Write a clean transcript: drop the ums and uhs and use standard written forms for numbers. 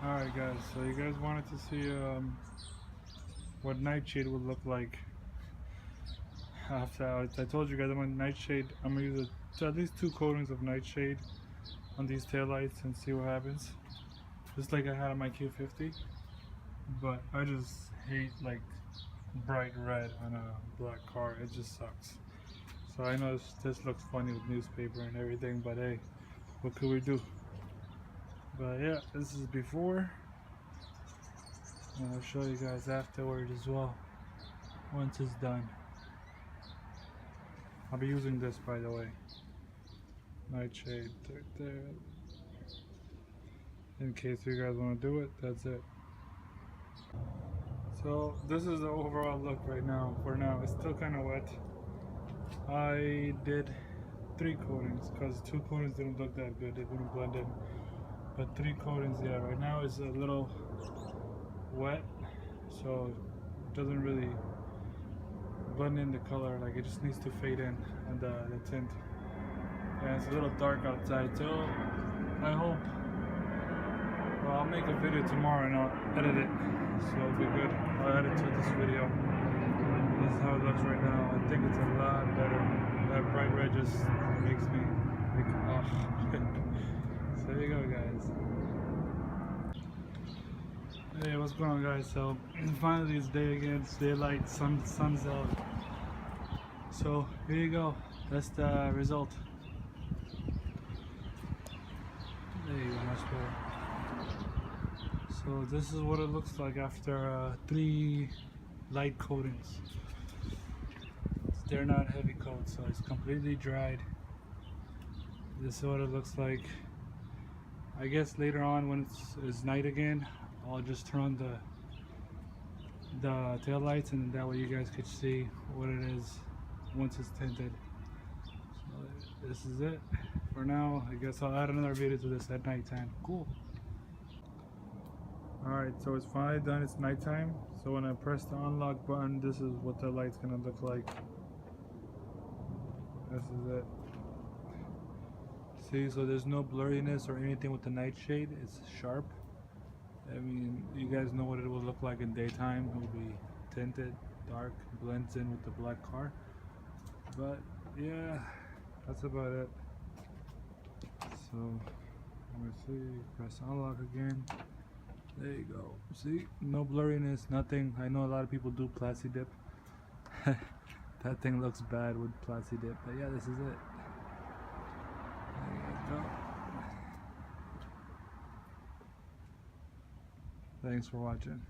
Alright guys, so you guys wanted to see what nightshade would look like after I told you guys I'm on nightshade. I'm gonna use at least 2 coatings of nightshade on these taillights and see what happens. Just like I had on my Q50. But I just hate like bright red on a black car. It just sucks. So I know this looks funny with newspaper and everything, but hey, what could we do? But yeah, this is before. And I'll show you guys afterward as well, once it's done. I'll be using this, by the way. Nightshade right there. In case you guys want to do it, that's it. So this is the overall look right now. For now, it's still kind of wet. I did 3 coatings because 2 coatings didn't look that good. They wouldn't blend in. But 3 coatings, yeah. Right now it's a little wet, so it doesn't really blend in the color. Like, it just needs to fade in on the tint. And it's a little dark outside, so I hope. Well, I'll make a video tomorrow and I'll edit it, so it'll be good. I'll add it to this video. This is how it looks right now. I think it's a lot better. That bright red just makes me like, oh. So there you go, guys. Hey, what's going on, guys? So finally it's day again. It's daylight. Sun's out. So here you go. That's the result. There you go, much better. So this is what it looks like after 3 light coatings. They're not heavy coats, so it's completely dried. This is what it looks like. I guess later on when it's night again, I'll just turn on the tail lights, and that way you guys could see what it is once it's tinted. So this is it for now. I guess I'll add another video to this at nighttime. Cool. Alright, so it's finally done. It's nighttime. So when I press the unlock button, this is what the light's gonna look like. This is it. See, so there's no blurriness or anything with the nightshade. It's sharp. I mean, you guys know what it will look like in daytime. It will be tinted, dark, blends in with the black car. But yeah, that's about it. So let me see. Press unlock again. There you go. See, no blurriness, nothing. I know a lot of people do Plasti Dip. That thing looks bad with Plasti Dip, but yeah, this is it. There you go. Thanks for watching.